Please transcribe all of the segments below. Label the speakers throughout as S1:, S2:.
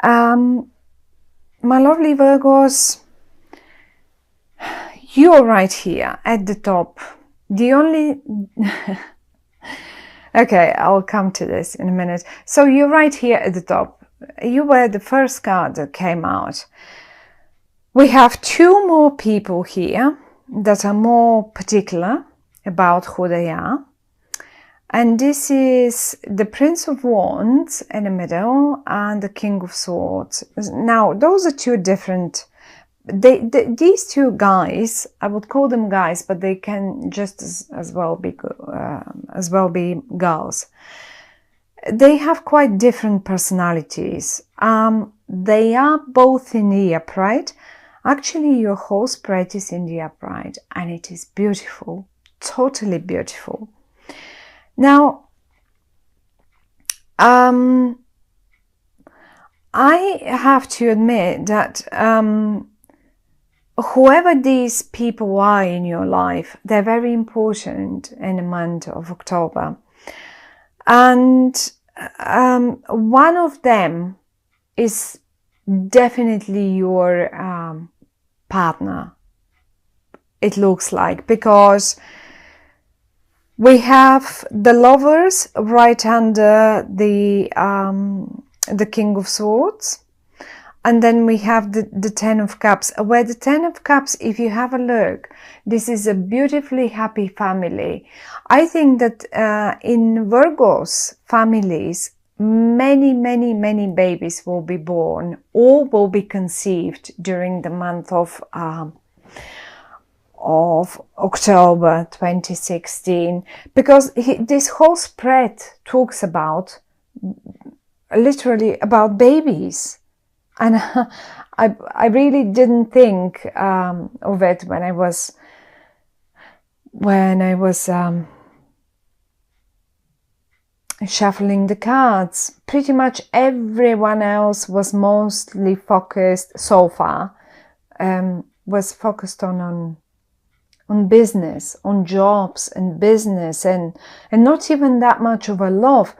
S1: My lovely Virgos, you're right here at the top. The only... Okay, I'll come to this in a minute. So you're right here at the top. You were the first card that came out. We have two more people here that are more particular about who they are. And this is the Prince of Wands in the middle and the King of Swords. Now, those are two different... these two guys, I would call them guys, but they can just as well be girls. They have quite different personalities. They are both in the upright. Actually, your whole spread is in the upright, and it is beautiful, totally beautiful. Now, I have to admit that whoever these people are in your life, they're very important in the month of October. And one of them is definitely your partner, it looks like, because we have the Lovers right under the King of Swords. And then we have the Ten of Cups, where the Ten of Cups, if you have a look, this is a beautifully happy family. I think that in Virgo's families, many babies will be born or will be conceived during the month of October 2016, because this whole spread talks about, literally about babies. And I really didn't think of it when I was shuffling the cards. Pretty much everyone else was mostly focused so far, was focused on business, on jobs and business, and not even that much of a love.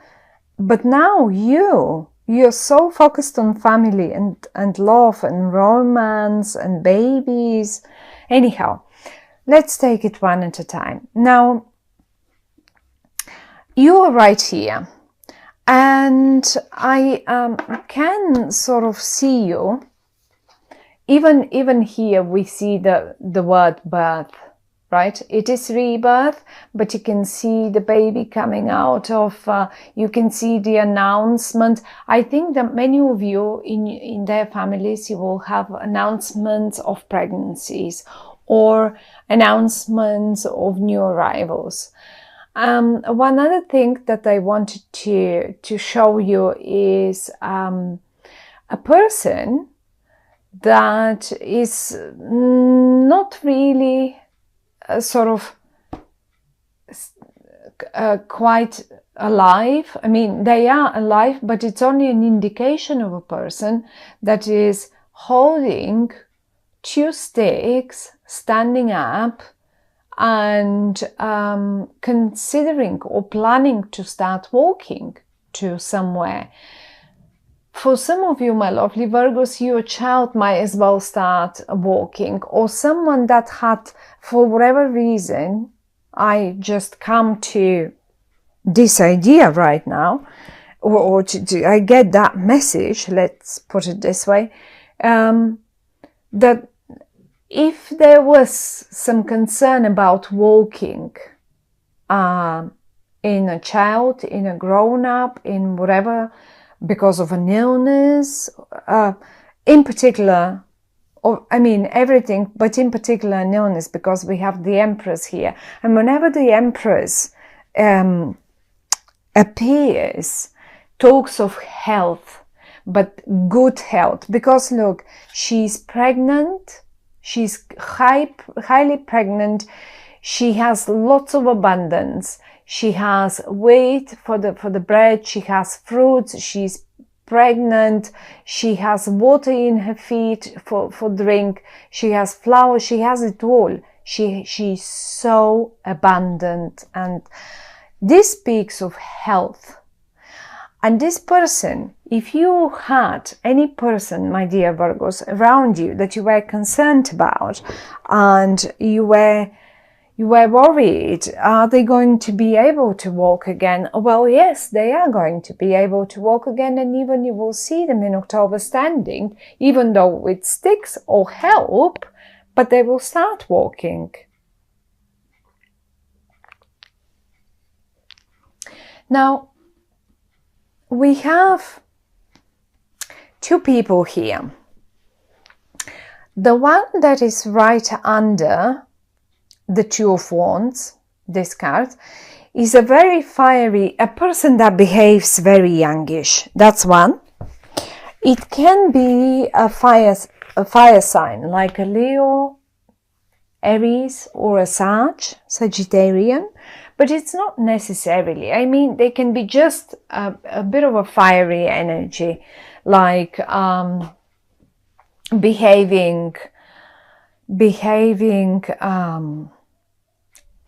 S1: But now you're so focused on family and love and romance and babies. Anyhow, let's take it one at a time. Now, you are right here, and I can sort of see you. Even here we see the word birth, right? It is rebirth, but you can see the baby coming out of, you can see the announcement. I think that many of you in their families, you will have announcements of pregnancies or announcements of new arrivals. One other thing that I wanted to show you is a person that is not really sort of quite alive. I mean, they are alive, but it's only an indication of a person that is holding two sticks, standing up, and considering or planning to start walking to somewhere. For some of you, my lovely Virgos, your child might as well start walking, or someone that had, for whatever reason, I just come to this idea right now, or I get that message, let's put it this way, that if there was some concern about walking in a child, in a grown-up, in whatever, because of an illness, in particular, or I mean everything, but in particular an illness, because we have the Empress here. And whenever the Empress appears, talks of health, but good health, because look, she's pregnant, she's highly pregnant, she has lots of abundance. She has wheat for the bread, she has fruits, she's pregnant, she has water in her feet for drink, she has flour, she has it all. She's so abundant, and this speaks of health. And this person, if you had any person, my dear Virgos, around you that you were concerned about, and you were worried, are they going to be able to walk again? Well, yes, they are going to be able to walk again, and even you will see them in October standing, even though with sticks or help, but they will start walking. Now, we have two people here. The one that is right under the Two of Wands, this card, is a very fiery, a person that behaves very youngish. That's one. It can be a fire sign, like a Leo, Aries, or a Sagittarian, but it's not necessarily. I mean, they can be just a bit of a fiery energy, like behaving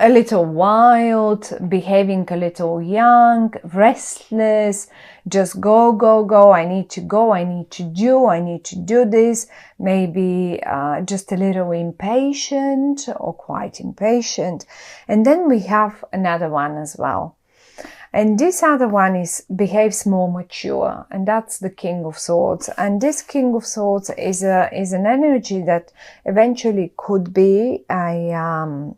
S1: a little wild, behaving a little young, restless, just go, go, go, I need to go, I need to do this, maybe just a little impatient or quite impatient. And then we have another one as well. And this other one behaves more mature, and that's the King of Swords. And this King of Swords is an energy that eventually could be a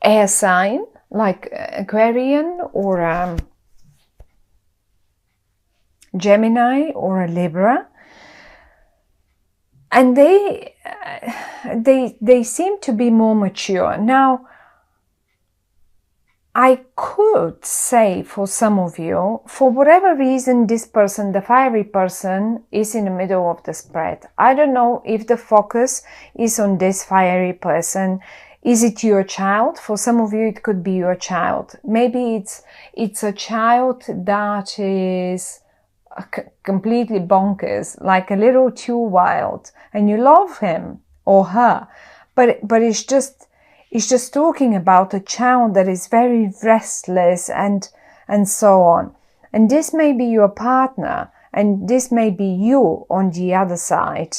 S1: air sign, like Aquarian or Gemini or a Libra, and they seem to be more mature. Now, I could say for some of you, for whatever reason, this person, the fiery person, is in the middle of the spread. I don't know if the focus is on this fiery person. Is it your child? For some of you, it could be your child. Maybe it's a child that is completely bonkers, like a little too wild, and you love him or her, but it's just talking about a child that is very restless and so on. And this may be your partner, and this may be you on the other side,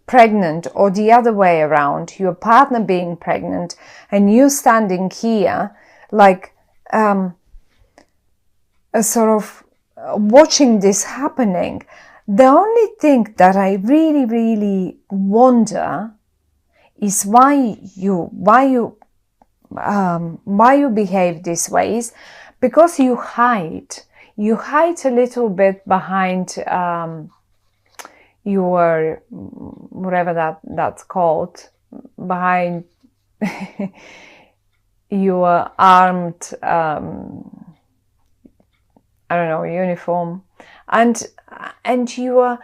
S1: pregnant, or the other way around, your partner being pregnant and you standing here like a sort of watching this happening. The only thing that I really, really wonder is why you behave this ways, because you hide a little bit behind your whatever that's called, behind your armed I don't know, uniform, and you are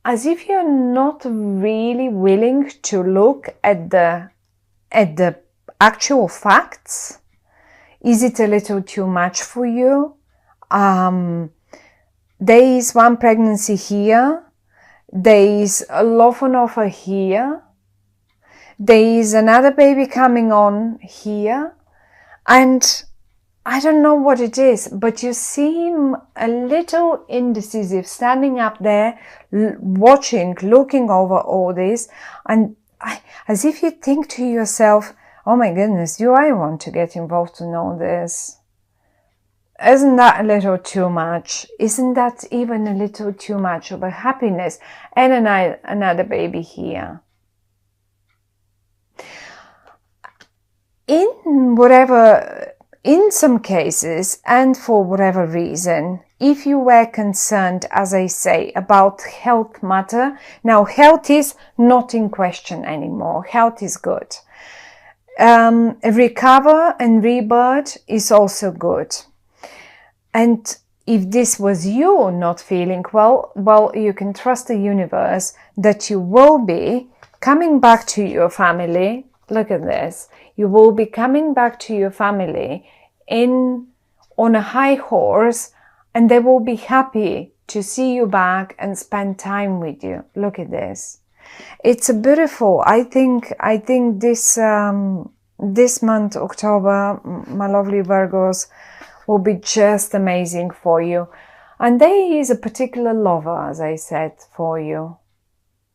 S1: as if you're not really willing to look at the actual facts. Is it a little too much for you? There is one pregnancy here. There is a love on offer here. There is another baby coming on here. And I don't know what it is, but you seem a little indecisive, standing up there, watching, looking over all this, and as if you think to yourself, oh my goodness, do I want to get involved in all this? Isn't that a little too much? Isn't that even a little too much of a happiness? And another baby here. In some cases, and for whatever reason, if you were concerned, as I say, about health matter, now health is not in question anymore. Health is good. Recover and rebirth is also good. And if this was you not feeling well, you can trust the universe that you will be coming back to your family. Look at this. You will be coming back to your family on a high horse, and they will be happy to see you back and spend time with you. Look at this. It's a beautiful. I think this this month, October, my lovely Virgos, will be just amazing for you. And there is a particular lover, as I said, for you,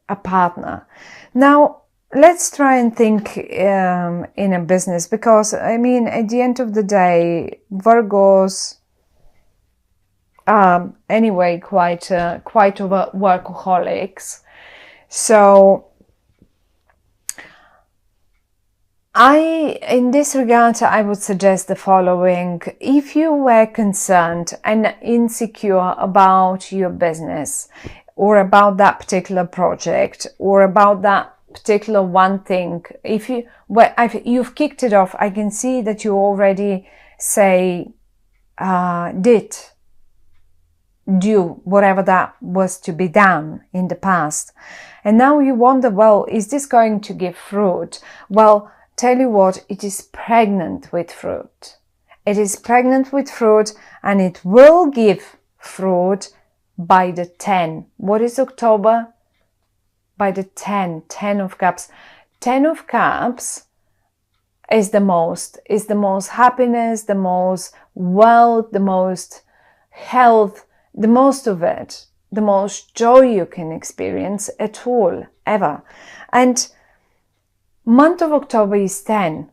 S1: a partner. Now, let's try and think in a business, because, I mean, at the end of the day, Virgos anyway quite over workaholics. So in this regard, I would suggest the following. If you were concerned and insecure about your business, or about that particular project, or about that particular one thing, if you've kicked it off, I can see that you already did do whatever that was to be done in the past. And now you wonder, well, is this going to give fruit? Well, tell you what, it is pregnant with fruit. It is pregnant with fruit, and it will give fruit by the 10. What is October? By the 10 of Cups. 10 of Cups is the most happiness, the most wealth, the most health, the most of it, the most joy you can experience at all, ever. And month of October is 10.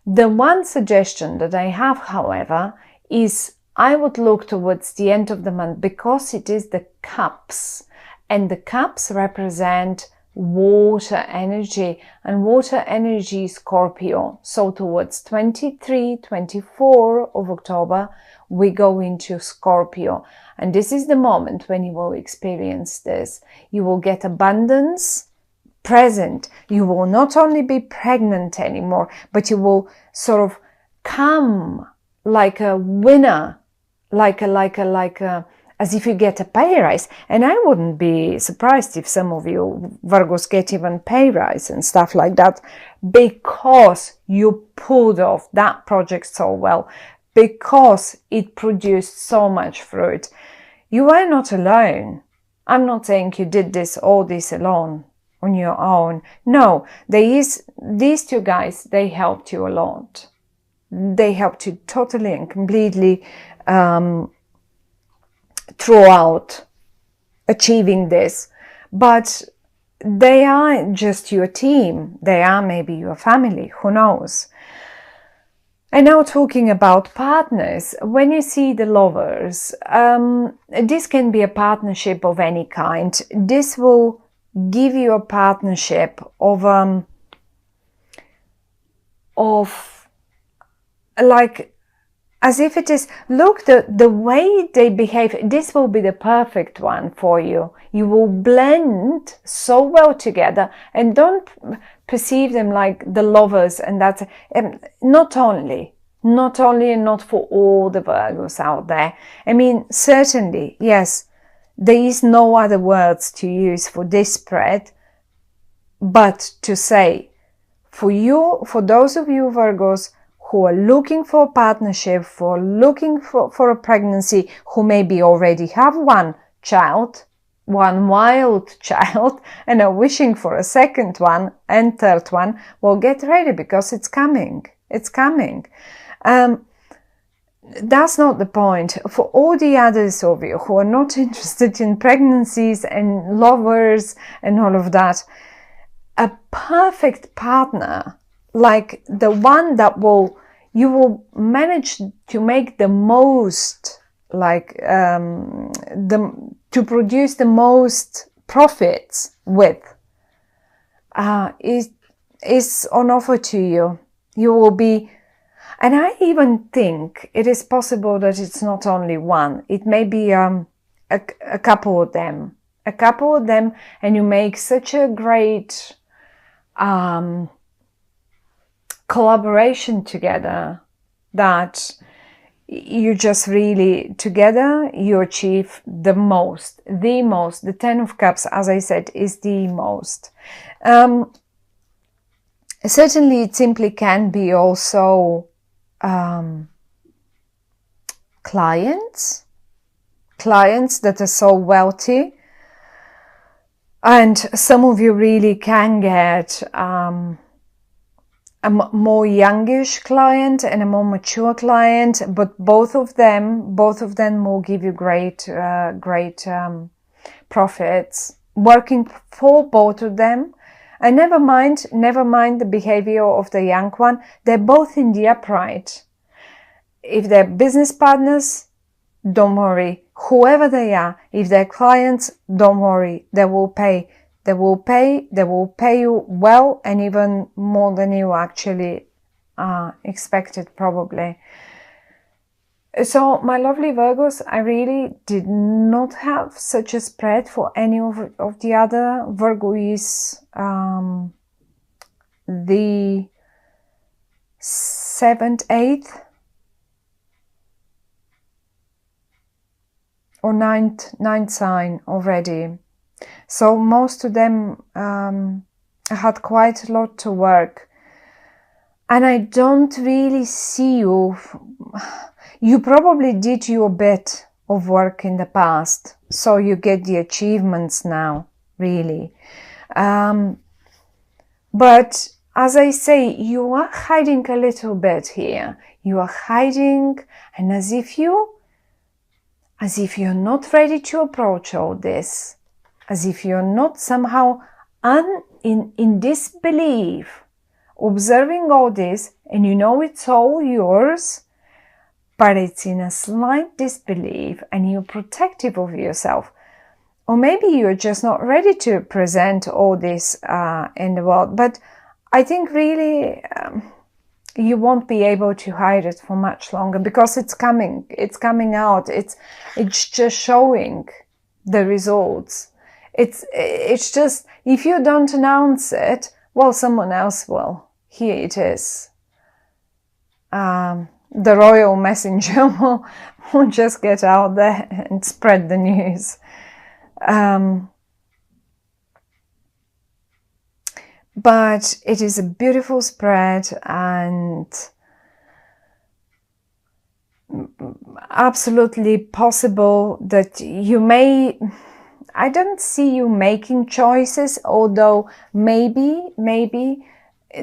S1: The one suggestion that I have, however, is I would look towards the end of the month, because it is the cups, and the cups represent water energy, and water energy is Scorpio. So towards 23, 24 of October, we go into Scorpio. And this is the moment when you will experience this. You will get abundance present. You will not only be pregnant anymore, but you will sort of come like a winner, as if you get a pay rise. And I wouldn't be surprised if some of you Virgos get even pay rise and stuff like that, because you pulled off that project so well, because it produced so much fruit. You are not alone. I'm not saying you did all this alone, on your own. No, these two guys, they helped you a lot. They helped you totally and completely throughout achieving this. But they are just your team. They are maybe your family. Who knows? And now talking about partners, when you see the lovers, this can be a partnership of any kind. This will give you a partnership of like, as if it is, look, the way they behave, this will be the perfect one for you. You will blend so well together, and don't perceive them like the lovers, and that's not only and not for all the Virgos out there. I mean, certainly, yes, there is no other words to use for this spread, but to say, for those of you Virgos who are looking for a partnership, looking for a pregnancy, who maybe already have one wild child, and are wishing for a second one and third one, well, get ready, because it's coming. It's coming. That's not the point. For all the others of you who are not interested in pregnancies and lovers and all of that, a perfect partner, like the one that you will manage to make the most, to produce the most profits with, is on offer to you. You will be, and I even think it is possible that it's not only one. It may be a couple of them, and you make such a great collaboration together that you just really, together, you achieve the most. The 10 of Cups, as I said, is the most. Certainly, it simply can be also clients that are so wealthy, and some of you really can get more youngish client and a more mature client, but both of them will give you great profits working for both of them. And never mind the behavior of the young one. They're both in the upright. If they're business partners, don't worry. Whoever they are, if they're clients, don't worry. They will pay. They will pay you well, and even more than you actually expected, probably. So, my lovely Virgos, I really did not have such a spread for any of the other. Virgo is the 7th, 8th, or ninth sign already. So most of them had quite a lot to work. And I don't really see you. You probably did your bit of work in the past, so you get the achievements now, really. But as I say, you are hiding a little bit here. You are hiding, and as if you're not ready to approach all this, as if you're not somehow in disbelief, observing all this, and you know it's all yours, but it's in a slight disbelief, and you're protective of yourself. Or maybe you're just not ready to present all this in the world. But I think really you won't be able to hide it for much longer, because it's coming out. It's just showing the results. It's just, if you don't announce it, well, someone else will. Here it is. The royal messenger will just get out there and spread the news. But it is a beautiful spread, and absolutely possible that you may, I don't see you making choices, although maybe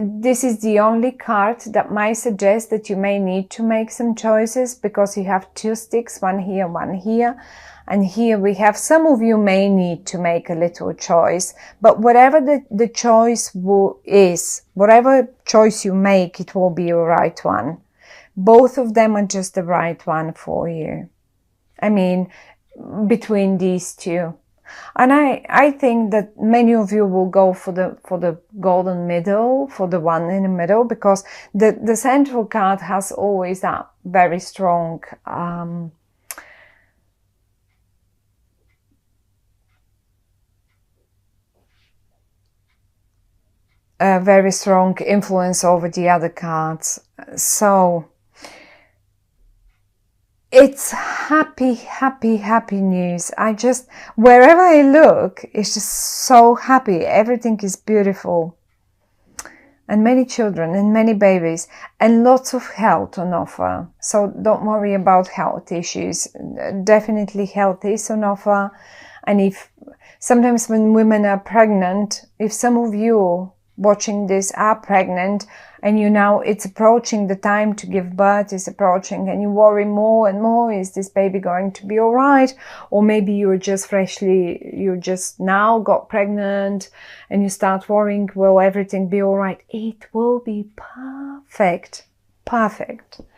S1: this is the only card that might suggest that you may need to make some choices, because you have 2 sticks, one here, and here we have, some of you may need to make a little choice, but whatever the choice is, whatever choice you make, it will be a right one. Both of them are just the right one for you. I mean, between these two. And I think that many of you will go for the golden middle, for the one in the middle, because the central card has always that very strong very strong influence over the other cards. So it's happy news. Wherever I look, it's just so happy. Everything is beautiful. And many children and many babies and lots of health on offer. So don't worry about health issues. Definitely health is on offer. And if sometimes when women are pregnant, if some of you watching this are pregnant, and it's approaching, the time to give birth is approaching, and you worry more and more, is this baby going to be all right? Or maybe you just now got pregnant and you start worrying, will everything be all right? It will be perfect.